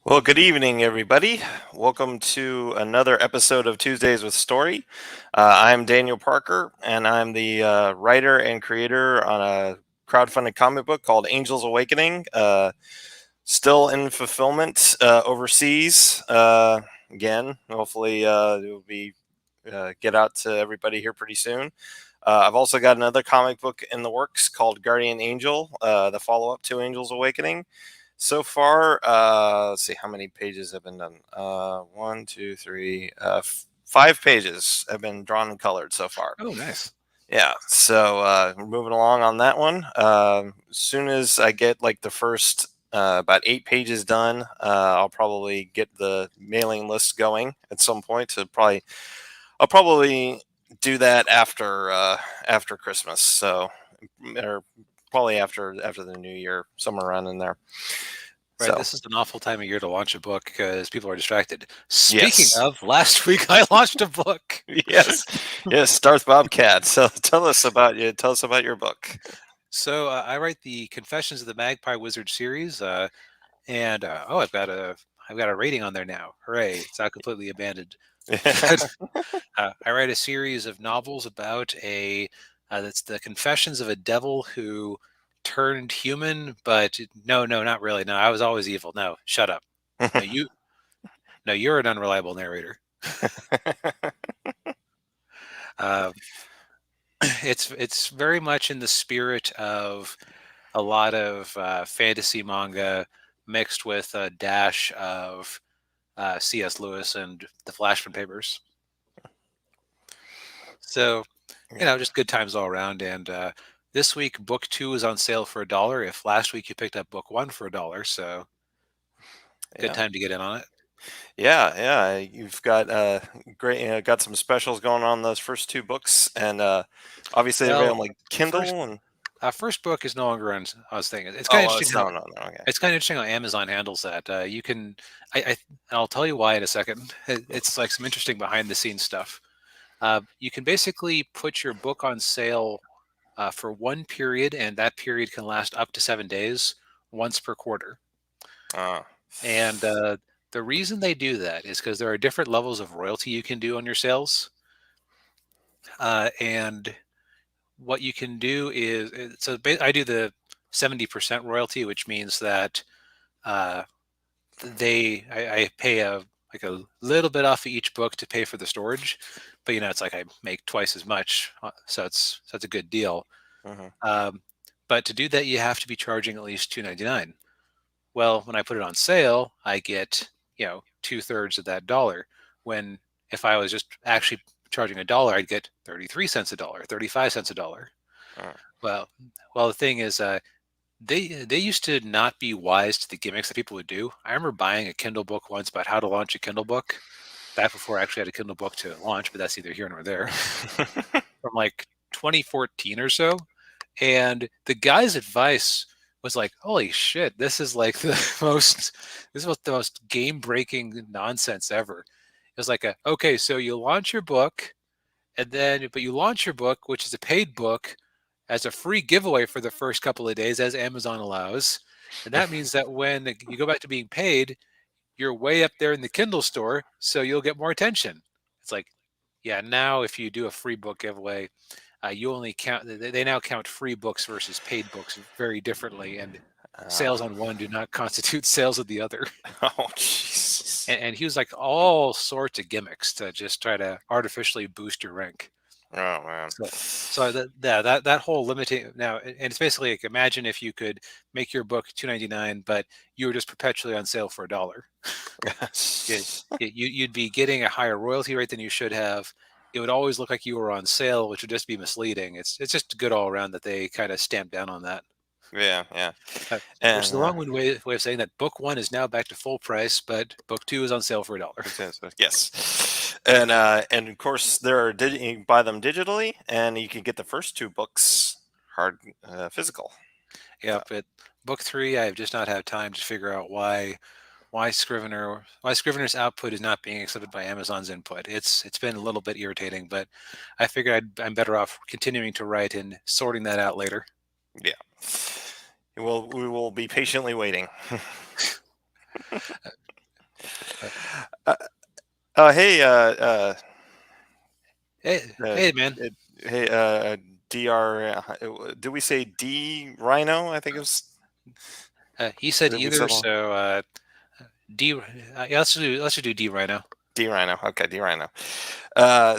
Well, good evening, everybody. Welcome to another episode of Tuesdays with Story. I'm Daniel Parker, and I'm the writer and creator on a crowdfunded comic book called Angels Awakening. Still in fulfillment overseas. Again, hopefully it will be get out to everybody here pretty soon. I've also got another comic book in the works called Guardian Angel, the follow-up to Angels Awakening. So far, let's see how many pages have been done. One, two, three, 5 pages have been drawn and colored so far. Oh, nice. Yeah, so we're moving along on that one. As soon as I get like the first about 8 pages done, I'll probably get the mailing list going at some point. I'll probably do that after Christmas. So, or probably after the New Year, somewhere around in there. Right, So this is an awful time of year to launch a book because people are distracted. Speaking yes, of, last week I launched a book. yes, yes. Starts Bobcat. So tell us about you. Tell us about your book. So I write the Confessions of the Magpie Wizard series, and I've got a rating on there now. Hooray! It's not completely abandoned. But I write a series of novels about that's the Confessions of a devil who turned human, but no, not really. No, I was always evil. No, shut up. No, you're an unreliable narrator. Um, it's very much in the spirit of a lot of fantasy manga mixed with a dash of C.S. Lewis and the Flashman Papers. So, just good times all around. And this week, book 2 is on sale for $1. If last week you picked up book 1 for $1, so good Yeah, time to get in on it. yeah. You've got great. Got some specials going on those first two books, and obviously they're Well, available on like first Kindle and. First book is no longer on. I was thinking it's kind of Oh, interesting it's how no. Okay. it's kind of interesting how Amazon handles that. You can, I'll tell you why in a second. It's like some interesting behind the scenes stuff. You can basically put your book on sale for one period, and that period can last up to 7 days, once per quarter. Uh, And the reason they do that is because there are different levels of royalty you can do on your sales. And what you can do is, I do the 70% royalty, which means that uh, I pay a little bit off of each book to pay for the storage, but it's like I make twice as much, so that's a good deal. mhm. Um, but to do that, you have to be charging at least $2.99. Well, when I put it on sale, I get 2/3 of that dollar. When if I was just actually charging $1, I'd get 33 cents a dollar, 35 cents a dollar. Uh, Well, the thing is, they used to not be wise to the gimmicks that people would do. I remember buying a Kindle book once about how to launch a Kindle book back before I actually had a Kindle book to launch, but that's neither here nor there. From like 2014 or so, and the guy's advice was like, "Holy shit, this is like the most the most game-breaking nonsense ever." It was like, okay, so you launch your book, and then but you launch your book, which is a paid book, as a free giveaway for the first couple of days, as Amazon allows. And that means that when you go back to being paid, you're way up there in the Kindle store, so you'll get more attention. It's like, yeah, now if you do a free book giveaway, you only count, they now count free books versus paid books very differently. And uh, sales on one do not constitute sales of the other. oh, Jesus. And he was like all sorts of gimmicks to just try to artificially boost your rank. Oh, man. So that whole limiting now, and it's basically like, imagine if you could make your book $2.99, but you were just perpetually on sale for $1. You'd be getting a higher royalty rate than you should have. It would always look like you were on sale, which would just be misleading. It's just good all around that they kind of stamp down on that. Yeah, yeah. Which is And a long-winded way of saying that book 1 is now back to full price, but book 2 is on sale for $1. yes, and of course you can buy them digitally, and you can get the first two books hard physical. Yeah, So but book 3, I have just not had time to figure out why Scrivener's output is not being accepted by Amazon's input. It's been a little bit irritating, but I figured I'm better off continuing to write and sorting that out later. yeah, we will be patiently waiting. Oh, hey, Hey, uh, hey, man. uh, hey, Dr. Did we say D Rhino? I think it was. He said We either, said one. so D. Yeah, let's just do D right now. D Rhino. Okay, D Rhino.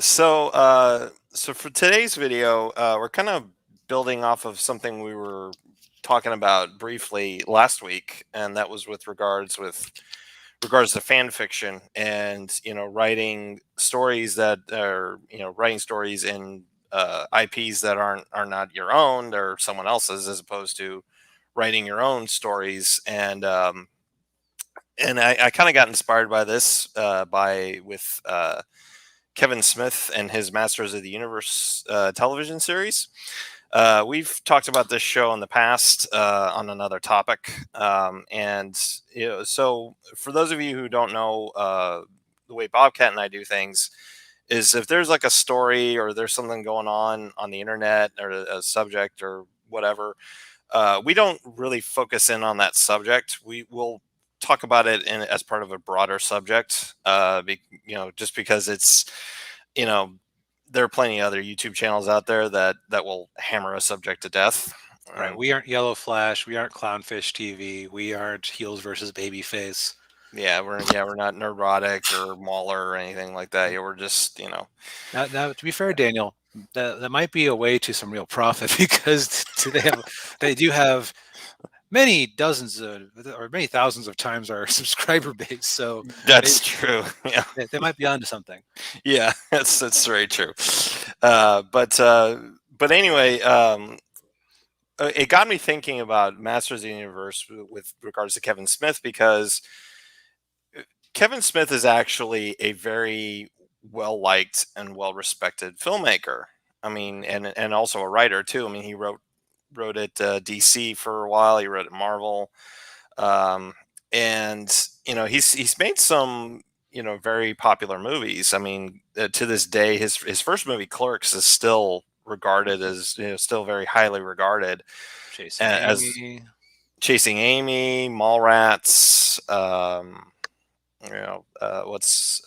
So for today's video, we're kind of building off of something we were talking about briefly last week, and that was with regards to fan fiction and writing stories that are writing stories in IPs that are not your own, they're someone else's, as opposed to writing your own stories. And I kind of got inspired by this by with Kevin Smith and his Masters of the Universe television series. We've talked about this show in the past on another topic, and so for those of you who don't know the way Bobcat and I do things, is if there's like a story or there's something going on the internet or a subject or whatever, we don't really focus in on that subject. We will talk about it as part of a broader subject, just because it's you know there are plenty of other YouTube channels out there that will hammer a subject to death. Right. We aren't Yellow Flash. We aren't Clownfish TV. We aren't Heels versus Babyface. We're not neurotic or Mauler or anything like that. Yeah, we're just Now, to be fair, Daniel, that might be a way to some real profit because they do have many dozens of or many thousands of times our subscriber base. So they that's true. Yeah, they might be onto something. yeah, that's very true. But anyway, it got me thinking about Masters of the Universe with regards to Kevin Smith, because Kevin Smith is actually a very well liked and well respected filmmaker. I mean, and also a writer too. I mean, he wrote at DC for a while. He wrote at Marvel, um, and he's made some very popular movies. I mean, to this day, his first movie Clerks is still regarded as still very highly regarded Chasing as Amy, Chasing Amy, Mallrats. What's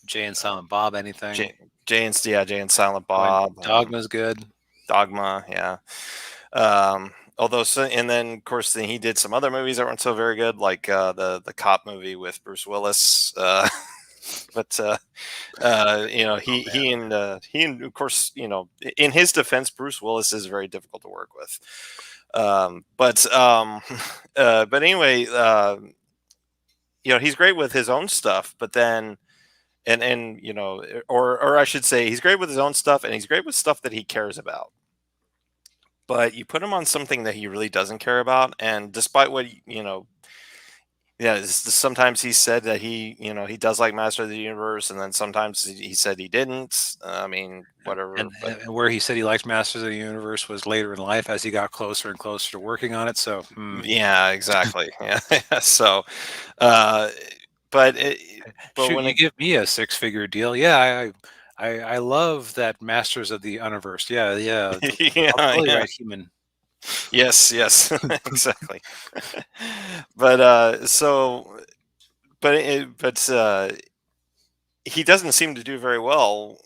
Jay and Silent Bob, anything. Jay and Silent Oh, and Bob, Dogma's good. Dogma, yeah. Although, so, and then of course, then he did some other movies that weren't so very good, like the cop movie with Bruce Willis. But he and of course, in his defense, Bruce Willis is very difficult to work with. But anyway, he's great with his own stuff, but then and or I should say, he's great with his own stuff, and he's great with stuff that he cares about. But you put him on something that he really doesn't care about, and despite what yeah, sometimes he said that he does like Master of the Universe, and then sometimes he said he didn't. I mean, whatever. And, But and where he said he liked Masters of the Universe was later in life as he got closer and closer to working on it. So, yeah, exactly. Yeah. So, uh, but it, but shoot, when you it give me a six-figure deal. Yeah, I love that Masters of the Universe. Yeah, yeah. I'll yeah, totally yeah. write human. Yes, exactly. But he doesn't seem to do very well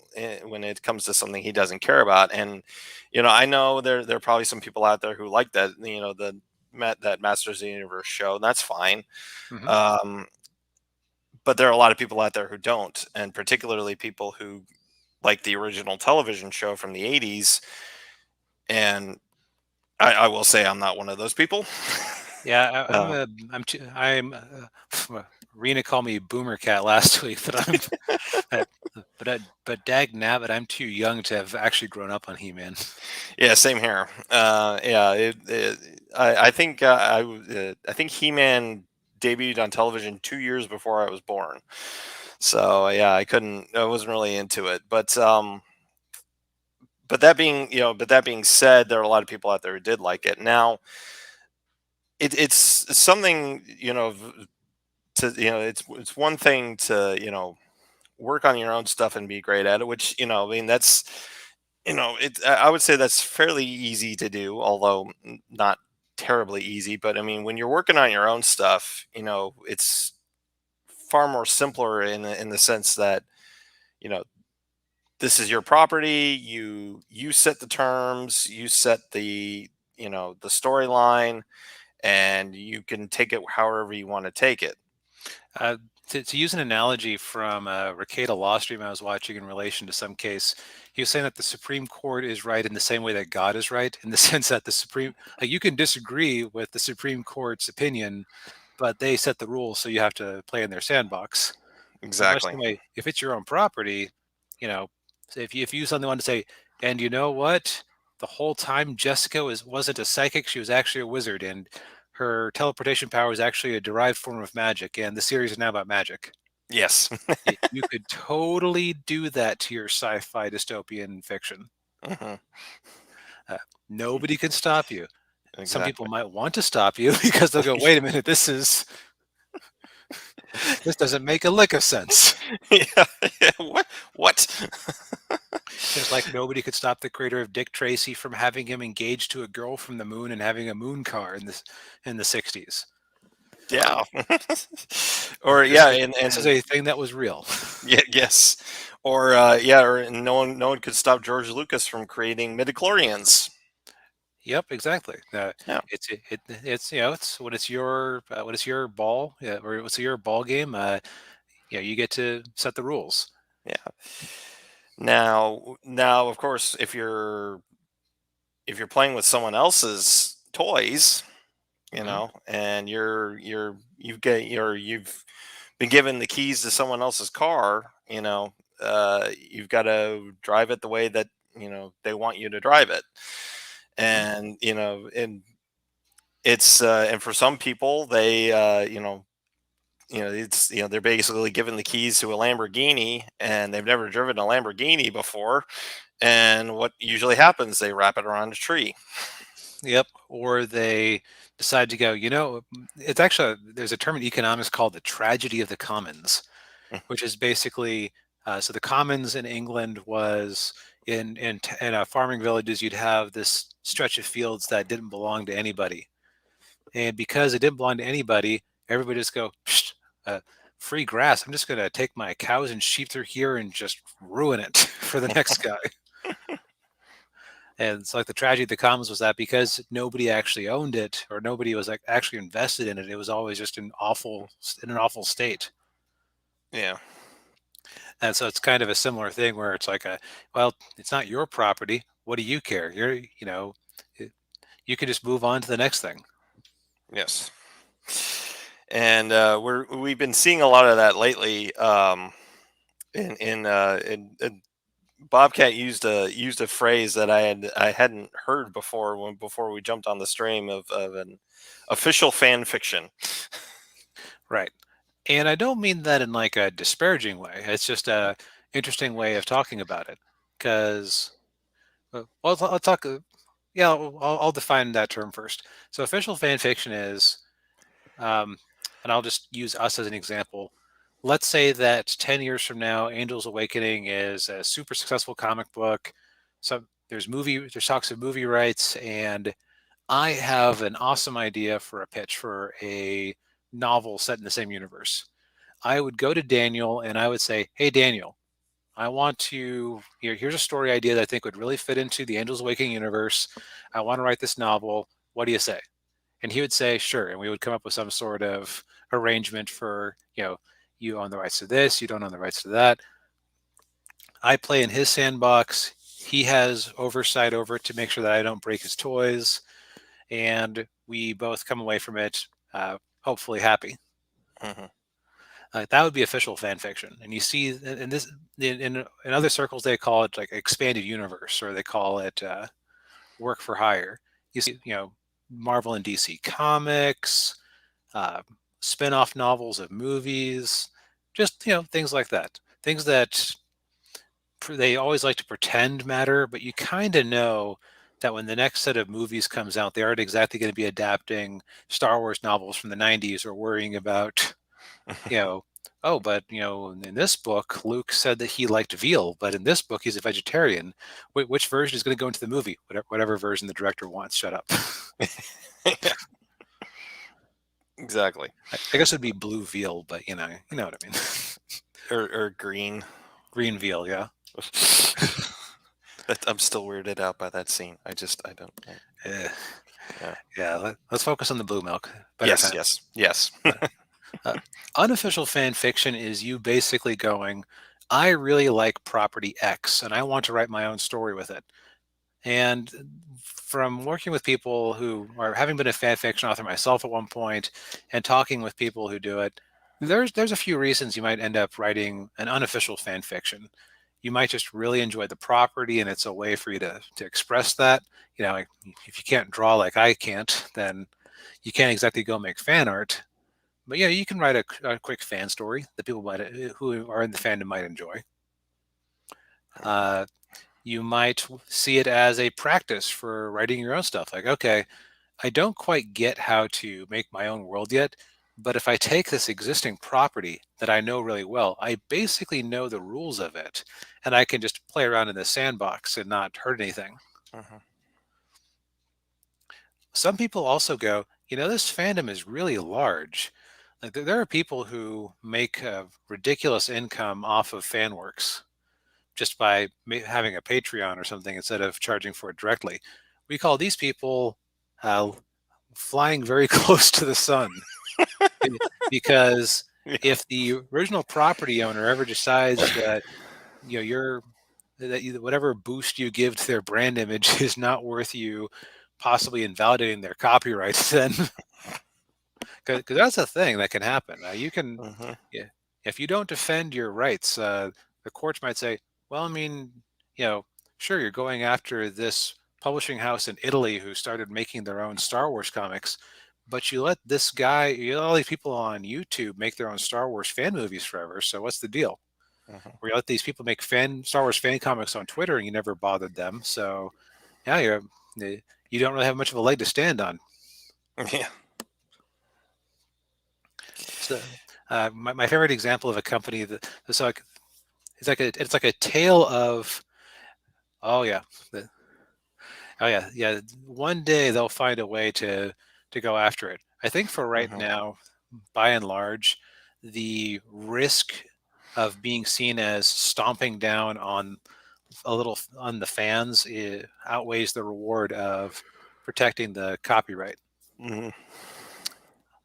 when it comes to something he doesn't care about. And I know there are probably some people out there who like that, that Masters of the Universe show, and that's fine. Hmm. Um, but there are a lot of people out there who don't, and particularly people who like the original television show from the '80s. And I will say I'm not one of those people. Yeah, uh, Rena called me Boomer Cat last week, but uh, but dag nabbit, I'm too young to have actually grown up on He-Man. yeah, same here. Yeah, I think He-Man debuted on television 2 years before I was born. So yeah, I wasn't really into it. But that being said, there are a lot of people out there who did like it. Now, it's something, to it's one thing to work on your own stuff and be great at it, which I mean, that's I would say that's fairly easy to do, although not terribly easy. But I mean, when you're working on your own stuff, it's far more simpler in the sense that, you know, this is your property. You set the terms. You set the, the storyline, and you can take it however you want to take it. Uh, to use an analogy from a Ricada Law stream I was watching in relation to some case, he was saying that the Supreme Court is right in the same way that God is right, in the sense that you can disagree with the Supreme Court's opinion, but they set the rules, so you have to play in their sandbox. In much the Exactly. same way, if it's your own property, you know, so if you suddenly want to say, and you know what, the whole time Jessica wasn't a psychic, she was actually a wizard, and her teleportation power is actually a derived form of magic, and the series is now about magic. Yes. You could totally do that to your sci-fi dystopian fiction. Hmm. Uh, Nobody can stop you. Some people Exactly. might want to stop you because they'll go, "Wait a minute, this doesn't make a lick of sense." Yeah. What? Just like nobody could stop the creator of Dick Tracy from having him engaged to a girl from the moon and having a moon car in the 60s. Yeah. Or yeah, This is and a thing that was real. yeah, yes. Or yeah, or no one could stop George Lucas from creating midichlorians. Yep, exactly. Yeah. It's it's when it's your ball, or it's your ball game. You get to set the rules. Yeah. Now of course, if you're playing with someone else's toys, Hmm. and you've been given the keys to someone else's car, you've got to drive it the way that, they want you to drive it. Hmm. And it's and for some people, they it's they're basically given the keys to a Lamborghini, and they've never driven a Lamborghini before, and what usually happens, they wrap it around a tree. Yep. Or they decide to go. It's actually there's a term in economics called the tragedy of the commons, which is basically so the commons in England was in farming villages. You'd have this stretch of fields that didn't belong to anybody, and because it didn't belong to anybody, everybody just go, "Psst, uh, free grass. I'm just going to take my cows and sheep through here and just ruin it for the next guy." And it's like the tragedy of the commons was that because nobody actually owned it or nobody was like actually invested in it, it was always just in an awful state. Yeah. And so it's kind of a similar thing where it's like well, it's not your property. What do you care? It- you can just move on to the next thing. Yes. And we've been seeing a lot of that lately. In Bobcat used a phrase that I hadn't heard before before we jumped on the stream of an official fan fiction. Right. And I don't mean that in like a disparaging way. It's just a interesting way of talking about it. Because, well, I'll talk. Yeah, I'll define that term first. So, official fan fiction is, um, and I'll just use us as an example. Let's say that 10 years from now, Angels Awakening is a super successful comic book. So there's talks of movie rights, and I have an awesome idea for a pitch for a novel set in the same universe. I would go to Daniel and I would say, "Hey, Daniel, I want to, here's a story idea that I think would really fit into the Angels Awakening universe. I want to write this novel. What do you say?" And he would say, "Sure." And we would come up with some sort of arrangement for, you own the rights to this, you don't own the rights to that. I play in his sandbox. He has oversight over it to make sure that I don't break his toys. And we both come away from it hopefully happy. Hmm. That would be official fan fiction. And you see in this in other circles they call it like expanded universe, or they call it work for hire. You see, Marvel and DC comics, uh, spin-off novels of movies, just things like that. Things that they always like to pretend matter, but you kind of know that when the next set of movies comes out, they aren't exactly going to be adapting Star Wars novels from the 90s or worrying about, you know, oh, but in this book, Luke said that he liked veal, but in this book, he's a vegetarian. Which version is going to go into the movie? Whatever version the director wants. Shut up. Exactly. I guess it'd be blue veal, but you know what I mean. Or green. Green veal, yeah. I'm still weirded out by that scene. I don't. Eh, Yeah. yeah. Let's focus on the blue milk. Better Yes. fan. Yes. Yes. Uh, Unofficial fan fiction is you basically going, I really like property X, and I want to write my own story with it. And from working with people who are having been a fan fiction author myself at one point, and talking with people who do it, there's a few reasons you might end up writing an unofficial fan fiction. You might just really enjoy the property, and it's a way for you to express that. Like, if you can't draw like I can't, then you can't exactly go make fan art. But yeah, you can write a quick fan story that people who are in the fandom might enjoy. Uh, you might see it as a practice for writing your own stuff. Like, okay, I don't quite get how to make my own world yet, but if I take this existing property that I know really well, I basically know the rules of it, and I can just play around in the sandbox and not hurt anything. Mhm. Some people also go, this fandom is really large. Like, there are people who make a ridiculous income off of fan works just by having a Patreon or something instead of charging for it directly. We call these people uh, flying very close to the sun, because Yeah. if the original property owner ever decides that you're whatever boost you give to their brand image is not worth you possibly invalidating their copyrights, then because that's a thing that can happen. You can, Mhm. yeah, if you don't defend your rights, the courts might say, well, I mean, you know, sure, you're going after this publishing house in Italy who started making their own Star Wars comics, but you let this guy, all these people on YouTube make their own Star Wars fan movies forever. So what's the deal? Mhm. Or you let these people make Star Wars fan comics on Twitter and you never bothered them. So yeah, you don't really have much of a leg to stand on. Yeah. So my favorite example of a company that's like it's like a tale of, oh yeah, yeah, one day they'll find a way to go after it. I think for right Mhm. now, by and large, the risk of being seen as stomping down on the fans outweighs the reward of protecting the copyright. Mhm.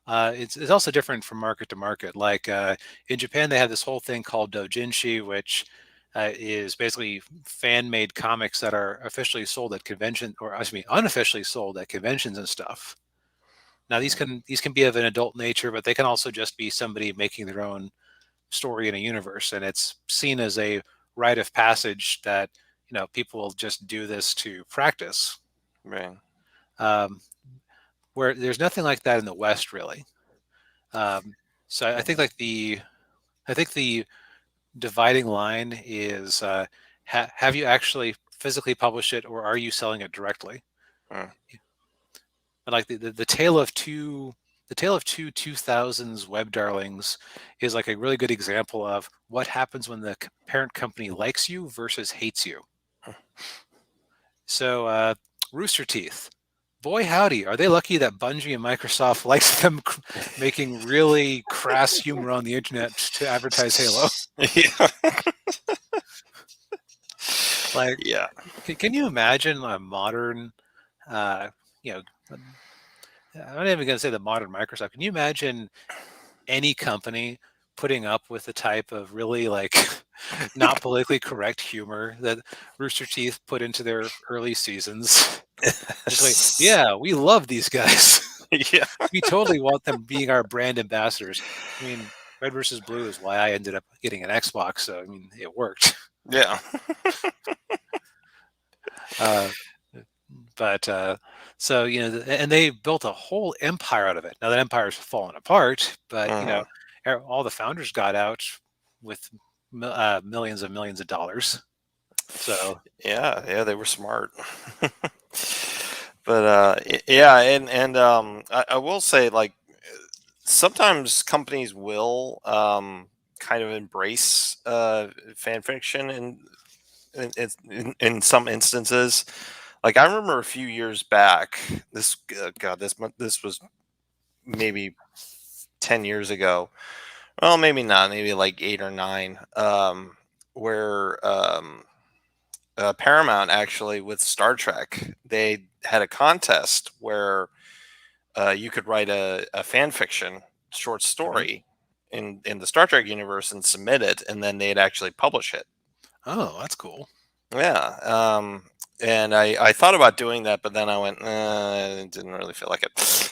It's also different from market to market. Like in Japan, they have this whole thing called Dojinshi, which is basically fan-made comics that are officially sold at convention, or excuse me, unofficially sold at conventions and stuff. Now these can be of an adult nature, but they can also just be somebody making their own story in a universe, and it's seen as a rite of passage that people will just do this to practice. Right. Um, where there's nothing like that in the West, really. Um, so I think Mhm. like the dividing line is have you actually physically published it, or are you selling it directly? Mm. And like the tale of two 2000s web darlings is like a really good example of what happens when the parent company likes you versus hates you. So Rooster Teeth, boy howdy, are they lucky that Bungie and Microsoft likes them making really crass humor on the internet to advertise Halo. Yeah. Like, Yeah. can you imagine a modern, uh, you know, I'm not even going to say the modern Microsoft. Can you imagine any company putting up with the type of really like not politically correct humor that Rooster Teeth put into their early seasons? Just like, yeah, we love these guys. Yeah. We totally want them being our brand ambassadors. I mean, Red versus Blue is why I ended up getting an Xbox. So I mean, it worked. Yeah. Uh, but so and they built a whole empire out of it. Now that empire's fallen apart, but Mhm. all the founders got out with millions of dollars. So Yeah. Yeah. They were smart. But yeah, and I will say, like, sometimes companies will kind of embrace fan fiction in some instances. Like, I remember a few years back, this God, this was maybe 10 years ago. Well, maybe not, maybe like 8 or 9, where Paramount actually with Star Trek, they had a contest where you could write a fan fiction short Mhm. story in the Star Trek universe and submit it, and then they'd actually publish it. Oh, that's cool. Yeah. And I thought about doing that, but then I went, I didn't really feel like it.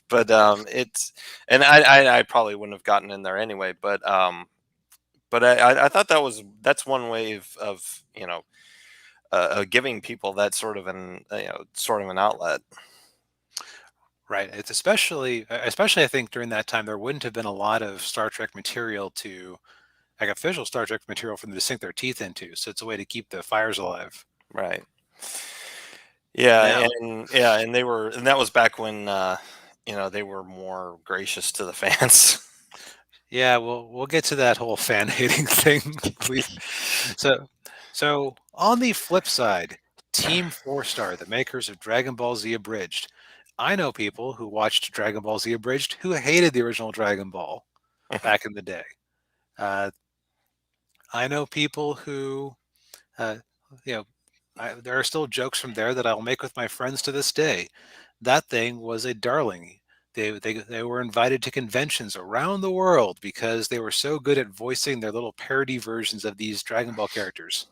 But it's, and I probably wouldn't have gotten in there anyway. But I thought that's one way of giving people that sort of an outlet. Right. It's especially I think during that time there wouldn't have been a lot of Star Trek material to like official Star Trek material for them to sink their teeth into. So it's a way to keep the fires alive. Right. Yeah, Now, and that was back when they were more gracious to the fans. yeah, we'll get to that whole fan hating thing. We so so on the flip side, Team Four Star, the makers of Dragon Ball Z Abridged. I know people who watched Dragon Ball Z Abridged who hated the original Dragon Ball back in the day. Uh, I know people who, uh, you know, there are still jokes from there that I'll make with my friends to this day. That thing was a darling. They were invited to conventions around the world because they were so good at voicing their little parody versions of these Dragon Ball characters.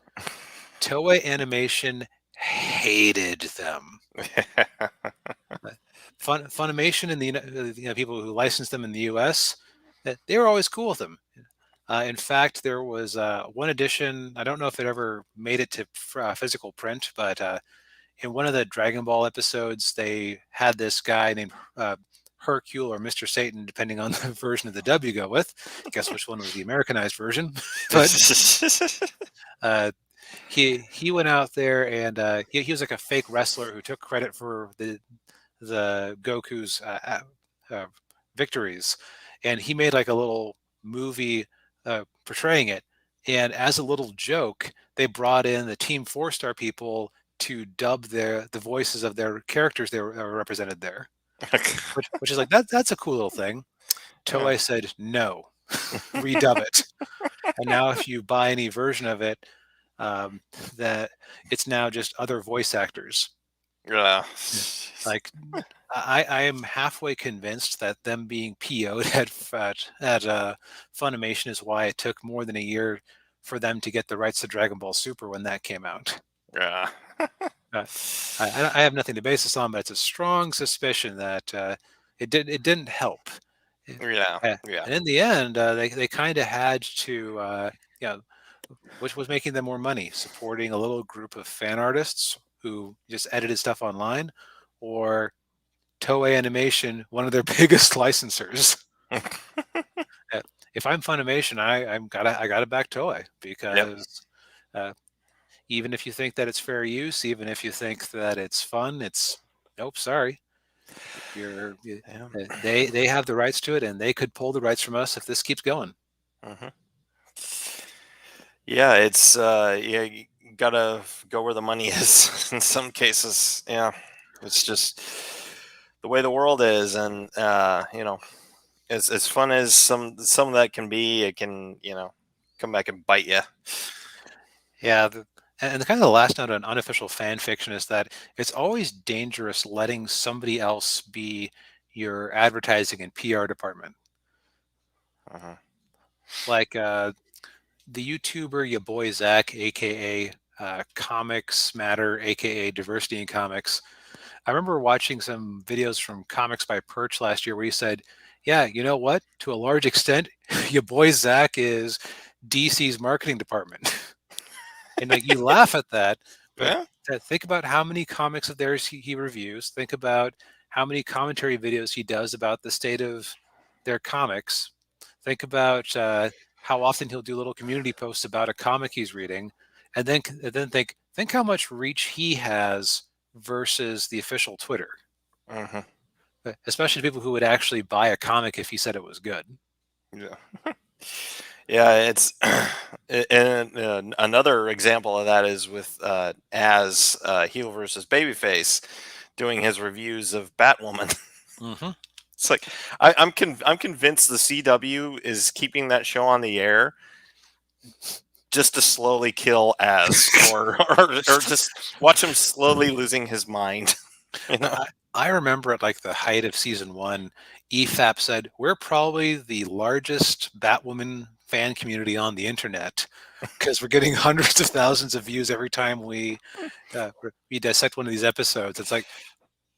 Toei Animation hated them. Uh, Funimation and the people who licensed them in the U.S. They were always cool with them. In fact, there was one edition. I don't know if it ever made it to physical print, but in one of the Dragon Ball episodes, they had this guy named Hercule or Mr. Satan, depending on the version of the dub you go with. Guess which one was the Americanized version? But uh, he went out there and he was like a fake wrestler who took credit for the Goku's uh, victories, and he made like a little movie portraying it. And as a little joke, they brought in the Team Four Star people to dub the voices of their characters were represented there, which is like that's a cool little thing. Yeah. Toei said no, redub it, and now if you buy any version of it, um, that it's now just other voice actors. Yeah. Like I am halfway convinced that them being PO'd at Funimation is why it took more than a year for them to get the rights to Dragon Ball Super when that came out. Yeah. Uh, I have nothing to base this on, but it's a strong suspicion that it didn't help. Yeah. Yeah. And in the end, they kind of had to, you know, which was making them more money, supporting a little group of fan artists who just edited stuff online, or Toei Animation, one of their biggest licensors. Uh, If I'm Funimation, I gotta back Toei Yep. because uh, even if you think that it's fair use, even if you think that it's fun, it's nope. Sorry, Yeah. they have the rights to it, and they could pull the rights from us if this keeps going. Hmm. Yeah, it's yeah, you gotta go where the money is in some cases. Yeah. It's just the way the world is, and as fun as some of that can be, it can, come back and bite you. Yeah, and the kind of the last note on unofficial fan fiction is that it's always dangerous letting somebody else be your advertising and PR department. Uh-huh. Like the YouTuber your boy Zach, aka Comics Matter, aka Diversity in Comics. I remember watching some videos from Comics by Perch last year where he said, "Yeah, you know what? To a large extent, your boy Zach is DC's marketing department." And like you laugh at that, but Yeah. think about how many comics of theirs he reviews. Think about how many commentary videos he does about the state of their comics. Think about how often he'll do little community posts about a comic he's reading, and then think how much reach he has versus the official Twitter, Hmm. especially people who would actually buy a comic if he said it was good. Yeah. Yeah, it's and another example of that is with heel versus babyface doing his reviews of Batwoman. Hmm. It's like I'm convinced the CW is keeping that show on the air just to slowly kill Az, or just watch him slowly losing his mind. You know? I remember at like the height of season one, EFAP said, "We're probably the largest Batwoman fan community on the internet because we're getting hundreds of thousands of views every time we dissect one of these episodes." It's like,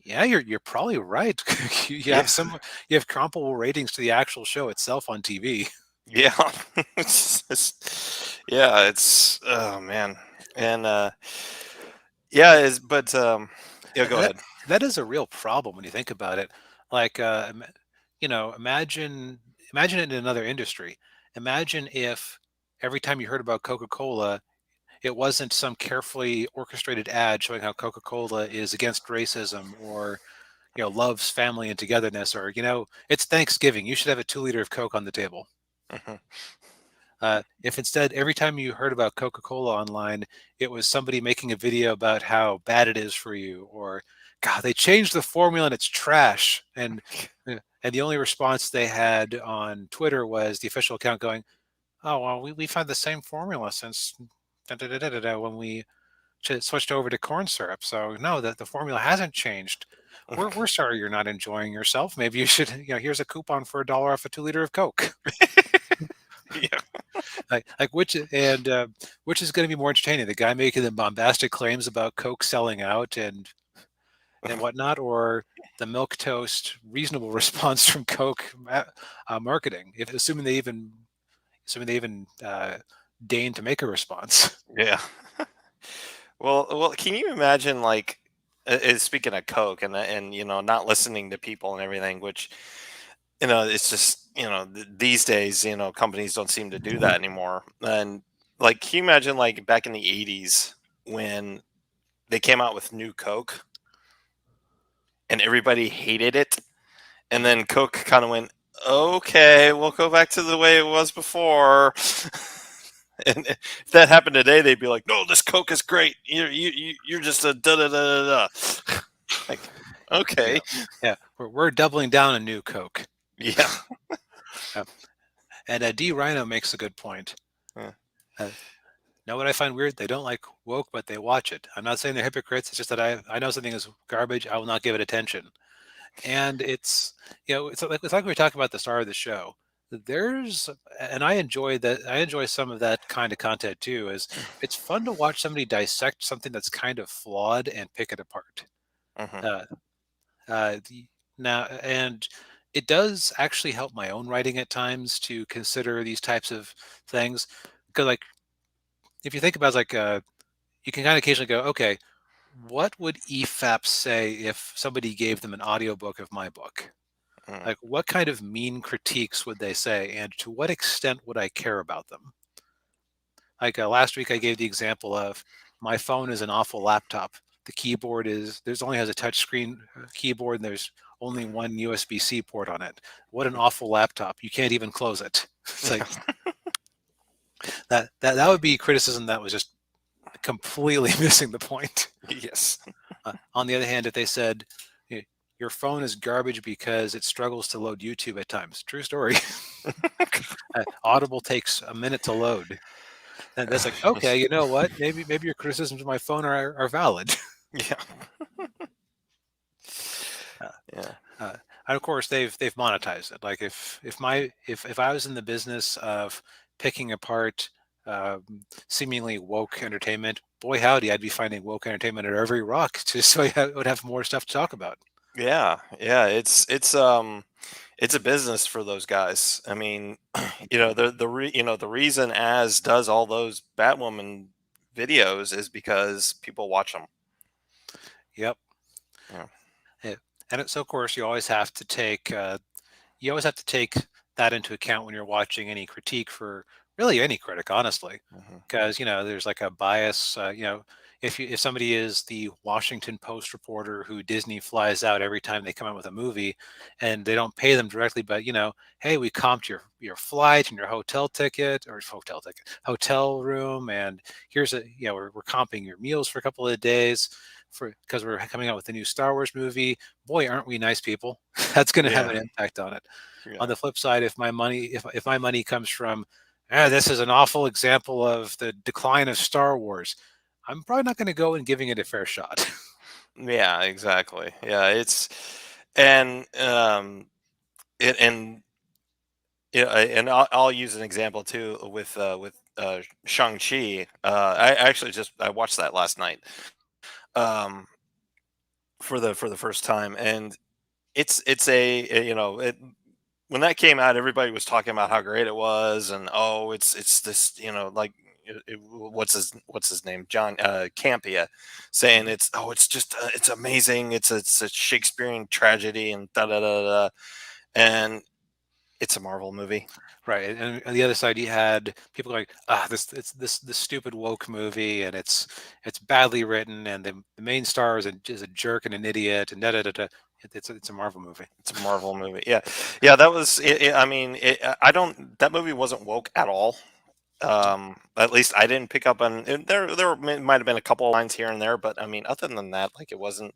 yeah, you're probably right. You Yeah, have you have comparable ratings to the actual show itself on TV. yeah. Yeah, it's oh man, and yeah, is but yeah, go That ahead. that is a real problem when you think about it. Like, imagine it in another industry. Imagine if every time you heard about Coca-Cola, it wasn't some carefully orchestrated ad showing how Coca-Cola is against racism or loves family and togetherness, or it's Thanksgiving, you should have a 2 liter of Coke on the table. Mhm. If instead every time you heard about Coca-Cola online, it was somebody making a video about how bad it is for you, or God, they changed the formula and it's trash, and the only response they had on Twitter was the official account going, "Oh well, we've had the same formula since when we switched over to corn syrup. So no, that the formula hasn't changed. We're sorry you're not enjoying yourself. Maybe you should, here's a coupon for $1 off a 2 liter of Coke." Yeah, Like which is going to be more entertaining, the guy making the bombastic claims about Coke selling out and whatnot, or the milk toast reasonable response from Coke marketing, if assuming they even deign to make a response. yeah. Well, can you imagine like speaking of Coke and not listening to people and everything, which it's just these days companies don't seem to do that anymore. And like, can you imagine like back in the '80s when they came out with new Coke and everybody hated it, and Mhm. then Coke kind of went, okay, we'll go back to the way it was before. And if that happened today, they'd be like, "No, this Coke is great. You're just a da da da da da." Like, Yeah, okay, yeah, we're doubling down on new Coke. yeah, Uh, and D Rhino makes a good point. yeah, uh, Know what I find weird? They don't like woke, but they watch it. I'm not saying they're hypocrites. It's just that I know something is garbage. I will not give it attention. And it's like we were talking about at the start of the show. There's and I enjoy that. I enjoy some of that kind of content too. Is it's fun to watch somebody dissect something that's kind of flawed and pick it apart. hmm Uh, Now, and it does actually help my own writing at times to consider these types of things. Because like if you think about it, like you can kind of occasionally go, okay, what would EFAP say if somebody gave them an audiobook of my book? hmm Like, what kind of mean critiques would they say, and to what extent would I care about them? Like last week, I gave the example of my phone is an awful laptop. The keyboard is there's only has a touch screen keyboard, and there's only one USB-C port on it. What an awful laptop! You can't even close it. It's like that would be criticism that was just completely missing the point. yes, On the other hand, if they said your phone is garbage because it struggles to load YouTube at times, true story. Audible takes a minute to load. And that's like, okay, you know what? Maybe your criticisms of my phone are valid. yeah, Uh, yeah, uh, and of course, they've monetized it. Like if I was in the business of picking apart seemingly woke entertainment, boy howdy, I'd be finding woke entertainment at every rock, just so I would have more stuff to talk about. yeah, yeah. It's a business for those guys. I mean, the reason Az does all those Batwoman videos is because people watch them. Yep. Yeah. Yeah. So of course you always have to take that into account when you're watching any critique for really any critic, honestly, hmm because there's like a bias. If somebody is the Washington Post reporter who Disney flies out every time they come out with a movie, and they don't pay them directly, but hey, we comped your flight and your hotel room, and here's we're comping your meals for a couple of days. because we're coming out with a new Star Wars movie. Boy, aren't we nice people? That's going to have Yeah. an impact on it. On Yeah. the flip side, if my money comes from, this is an awful example of the decline of Star Wars, I'm probably not going to go and giving it a fair shot. Yeah, exactly. Yeah, it's and and yeah, and I'll use an example too with Shang-Chi. I watched that last night um for the first time, and it's you know, when that came out, everybody was talking about how great it was, and oh, it's this, you know, like what's his name, John Campia, saying Mhm. it's, oh, it's just it's amazing, it's a Shakespearean tragedy, and da da da da, and it's a Marvel movie. Right, and on the other side, you had people going, this stupid woke movie, and it's badly written, and the main star is a jerk and an idiot, and da da da da. It's a Marvel movie. It's a Marvel movie. Yeah, yeah. That was. I mean, I don't. That movie wasn't woke at all. At least I didn't pick up on. There might have been a couple of lines here and there, but I mean, other than that, like it wasn't.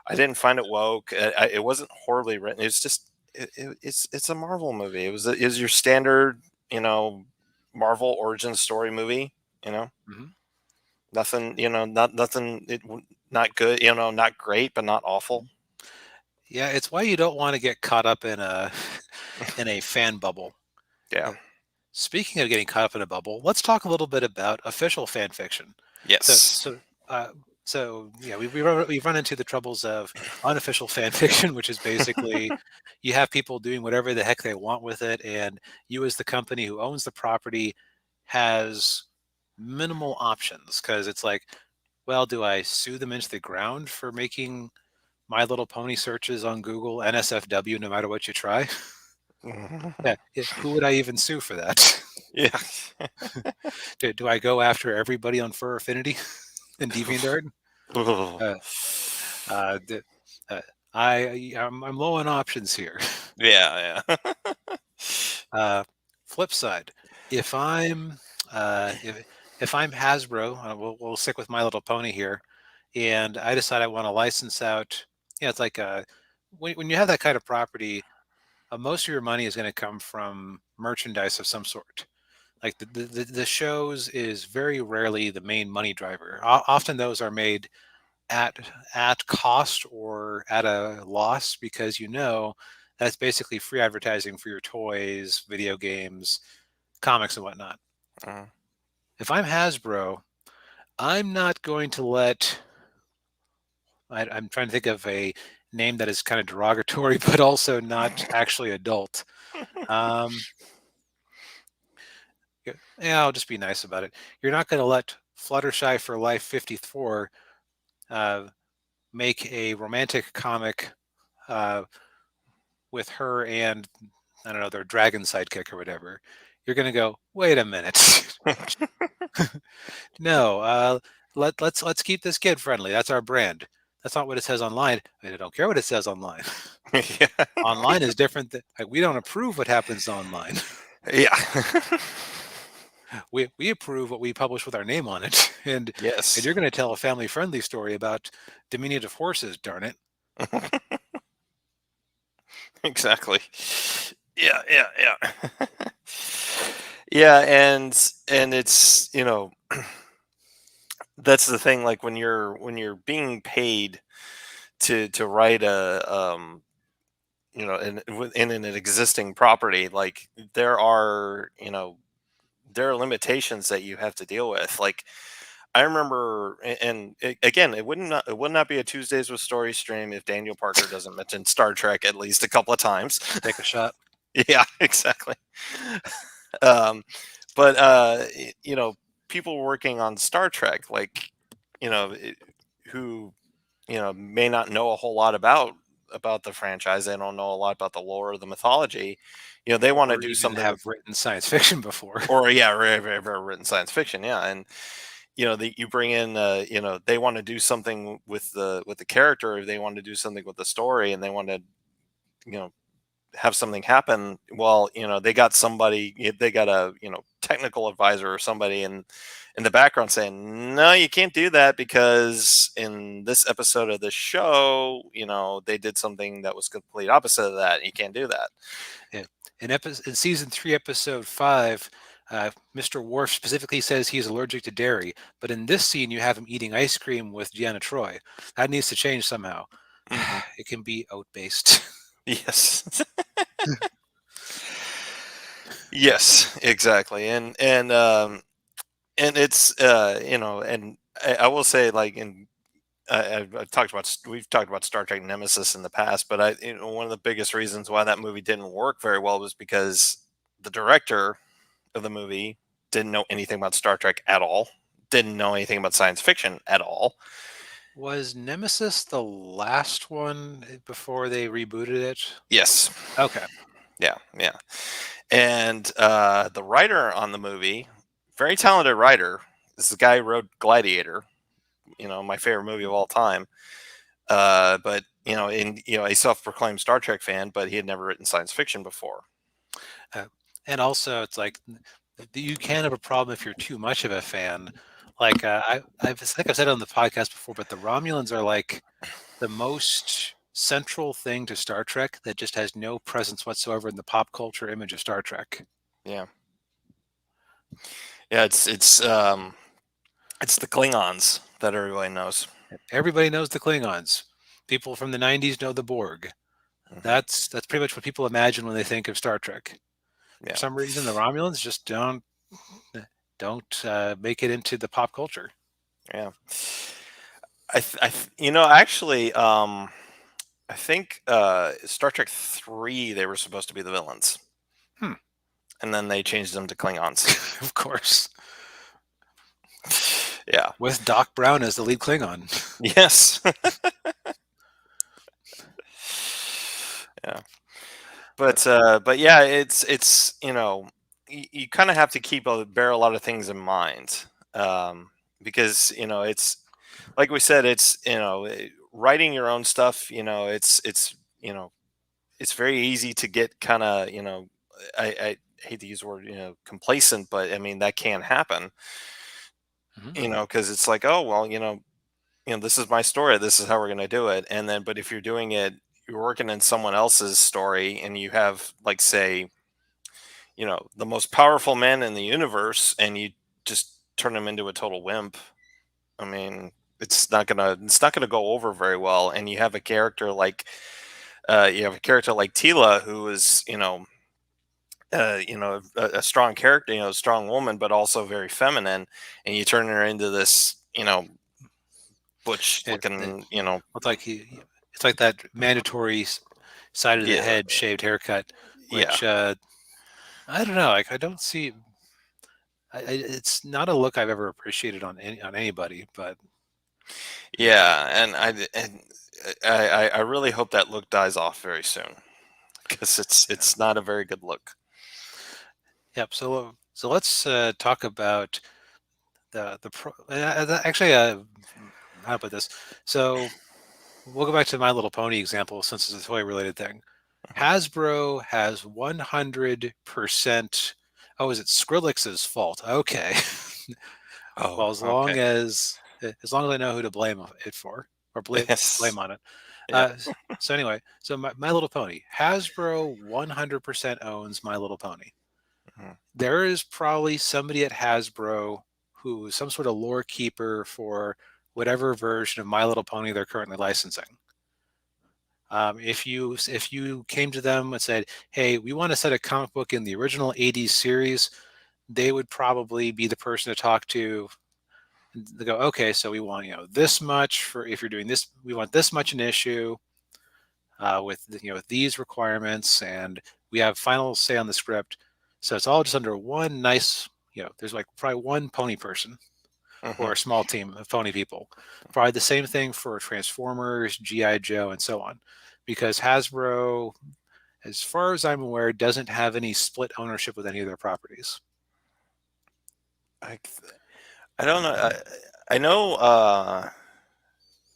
I didn't find it woke. It wasn't horribly written. It's just. It's a Marvel movie. It was your standard, you know, Marvel origin story movie. You know, Hmm. nothing. You know, nothing. Not good. You know, not great, but not awful. Yeah, it's why you don't want to get caught up in a in a fan bubble. Yeah. Uh, Speaking of getting caught up in a bubble, let's talk a little bit about official fan fiction. So, Yes. so, uh, yeah, we've run into the troubles of unofficial fan fiction, which is basically you have people doing whatever the heck they want with it, and you, as the company who owns the property, has minimal options because it's like, well, do I sue them into the ground for making My Little Pony searches on Google NSFW no matter what you try? Yeah, who would I even sue for that? Yeah. Do I go after everybody on Fur Affinity and DeviantArt? Uh, uh, d- uh, I'm low on options here. Yeah, yeah. Uh, Flip side, if I'm if I'm Hasbro, we'll stick with My Little Pony here, and I decide I want to license out. Yeah, it's like when you have that kind of property, most of your money is going to come from merchandise of some sort. Like the shows is very rarely the main money driver. Often those are made at cost or at a loss because that's basically free advertising for your toys, video games, comics, and whatnot. Mhm. If I'm Hasbro, I'm not going to let. I'm trying to think of a name that is kind of derogatory, but also not actually adult. Um, yeah, I'll just be nice about it. You're not going to let Fluttershy for Life 54 uh, make a romantic comic uh, with her and I don't know their dragon sidekick or whatever. You're going to go, wait a minute, no, let's keep this kid friendly. That's our brand. That's not what it says online. I don't care what it says online. Yeah. Online is different. Like, we don't approve what happens online. Yeah. We approve what we publish with our name on it. And Yes. you're going to tell a family friendly story about diminutive horses. Darn it. Exactly. Yeah, yeah, yeah. Yeah, and it's, you know, that's the thing, like when you're being paid to write a you know, in an existing property, like there are, you know, there are limitations that you have to deal with. Like I remember, again, it would not be a Tuesdays with Story stream if Daniel Parker doesn't mention Star Trek at least a couple of times. Take a shot. Yeah, exactly. Um, but you know, people working on Star Trek, like, you know, who, you know, may not know a whole lot about the franchise. They don't know a lot about the lore or the mythology. You know, they want to Or do even something have with, written science fiction before. or yeah, very written science fiction. Yeah, and you know, you bring in, you know, they want to do something with the character, they want to do something with the story, and they want to, you know, have something happen. Well, you know, they got somebody, they got a, you know, technical advisor or somebody in the background saying, no, you can't do that because in this episode of the show, they did something that was complete opposite of that. You can't do that. Yeah. In season 3, episode 5, Mr. Worf specifically says he's allergic to dairy, but in this scene you have him eating ice cream with Deanna Troi. That needs to change somehow. Mhm. It can be oat based. Yes. Yes, exactly. And it's and I will say, like, I've talked about we've talked about Star Trek Nemesis in the past, but one of the biggest reasons why that movie didn't work very well was because the director of the movie didn't know anything about Star Trek at all, didn't know anything about science fiction at all. Was Nemesis the last one before they rebooted it? Yes. Okay. Yeah, yeah. And the writer on the movie, very talented writer, is the guy who wrote Gladiator, my favorite movie of all time. But a self-proclaimed Star Trek fan, but he had never written science fiction before. And also, it's like you can have a problem if you're too much of a fan. Like I think I've said it on the podcast before, but the Romulans are like the most central thing to Star Trek that just has no presence whatsoever in the pop culture image of Star Trek. Yeah, yeah. It's the Klingons that everybody knows. Everybody knows the Klingons. People from the '90s know the Borg. Mhm. That's pretty much what people imagine when they think of Star Trek. Yeah, For some reason, the Romulans just don't make it into the pop culture. yeah. Actually, I think Star Trek 3 they were supposed to be the villains, Hmm. and then they changed them to Klingons. Of course, Yeah. with Doc Brown as the lead Klingon. Yes. Yeah. But yeah, it's you kind of have to bear a lot of things in mind, because it's like we said, it's writing your own stuff. It's very easy to get kind of I hate to use the word complacent, but I mean that can happen. Mm-hmm. Because it's like, oh well, this is my story, this is how we're going to do it, and then but if you're doing it, you're working in someone else's story, and you have, like, say, the most powerful man in the universe, and you just turn him into a total wimp. I mean, it's not gonna go over very well. And you have a character like Tila, who is a strong character, a strong woman, but also very feminine, and you turn her into this butch looking. It's like that mandatory side of the Yeah, head shaved haircut, yeah, which I don't know. Like I don't see. It's not a look I've ever appreciated on anybody, but yeah. And I really hope that look dies off very soon, because it's not a very good look. yep. So let's talk about actually how about this? So we'll go back to My Little Pony example since it's a toy related thing. Mhm. Hasbro has 100%. Oh, is it Skrillex's fault? Okay. Oh, Well, okay. as long as I know who to blame it for or blame Yes. on it. Yeah. Uh, so anyway, so My Little Pony, Hasbro 100% owns My Little Pony. Mhm. There is probably somebody at Hasbro who is some sort of lore keeper for whatever version of My Little Pony they're currently licensing. If you came to them and said, "Hey, we want to set a comic book in the original '80s series," they would probably be the person to talk to. They go, "Okay, so we want this much for if you're doing this. We want this much an issue with with these requirements, and we have final say on the script." So it's all just under one nice. There's like probably one pony person or Mhm. a small team of pony people. Probably the same thing for Transformers, GI Joe, and so on, because Hasbro, as far as I'm aware, doesn't have any split ownership with any of their properties. I I don't know. I know.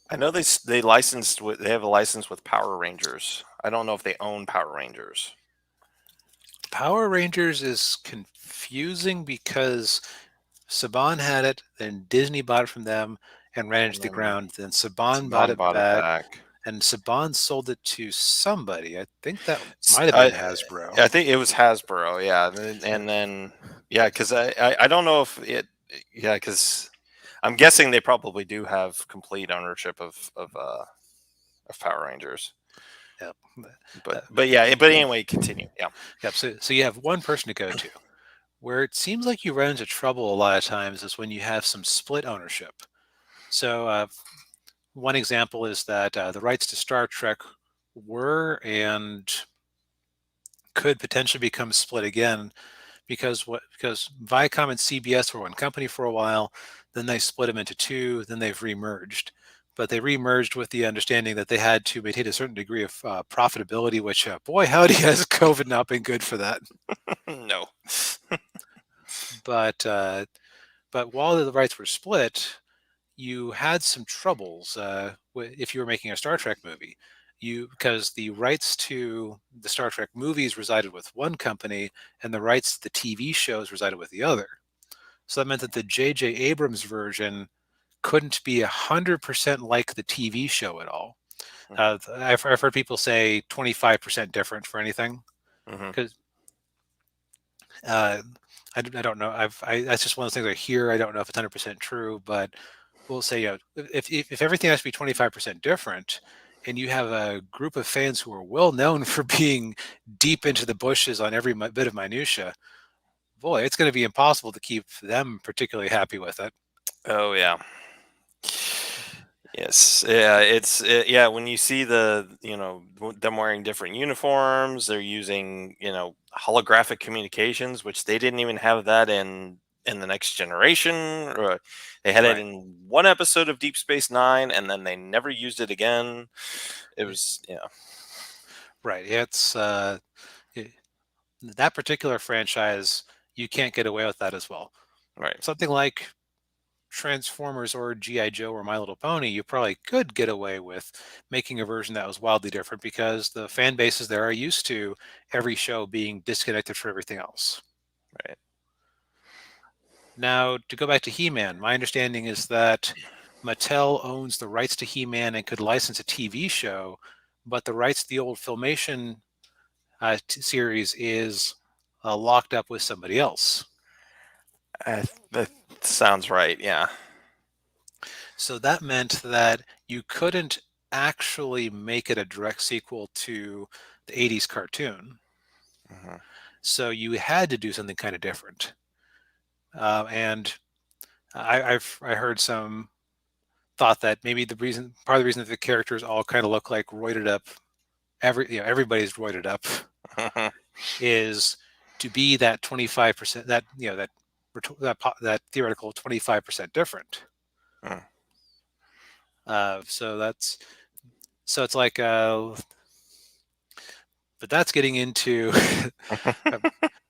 I know they have a license with Power Rangers. I don't know if they own Power Rangers. Power Rangers is confusing because Saban had it, then Disney bought it from them and ran it And to the then ground. Then Saban bought Saban it bought it back, back. and Saban sold it to somebody. I think that S- might have been I Hasbro. I think it was Hasbro, yeah, Yeah, and then yeah, because I don't know if it, yeah, because I'm guessing they probably do have complete ownership of Power Rangers, yeah. but yeah, but anyway, continue. Yeah. Yep. So you have one person to go to. Where it seems like you run into trouble a lot of times is when you have some split ownership. So one example is that the rights to Star Trek were and could potentially become split again because Viacom and CBS were one company for a while, then they split them into two, then they've remerged. But they remerged with the understanding that they had to maintain a certain degree of profitability, which boy howdy has COVID not been good for that. No. But but while the rights were split, you had some troubles if you were making a Star Trek movie. Because the rights to the Star Trek movies resided with one company, and the rights to the TV shows resided with the other. So that meant that the J.J. Abrams version couldn't be 100% like the TV show at all. I've heard people say 25% different for anything Hmm. because uh, I don't know. That's just one of those things I hear. I don't know if it's 100% true, but we'll say, if everything has to be 25% different, and you have a group of fans who are well known for being deep into the bushes on every bit of minutia, boy, it's going to be impossible to keep them particularly happy with it. Oh yeah. Yes, yeah, yeah. When you see them wearing different uniforms, they're using holographic communications, which they didn't even have that in the Next Generation. Or they had it Right, in one episode of Deep Space Nine, and then they never used it again. It was right. It, that particular franchise, you can't get away with that as well. right. Something like Transformers or G.I. Joe or My Little Pony, you probably could get away with making a version that was wildly different because the fan bases there are used to every show being disconnected from everything else. Right. Now, to go back to He Man, my understanding is that Mattel owns the rights to He Man and could license a TV show, but the rights to the old Filmation series is locked up with somebody else. That sounds right. Yeah. So that meant that you couldn't actually make it a direct sequel to the 80s cartoon. Hmm. So you had to do something kind of different. And I heard some thought that maybe part of the reason that the characters all kind of look like roided up, everybody's roided up, is to be that 25%, that theoretical 25% different. So it's like but that's getting into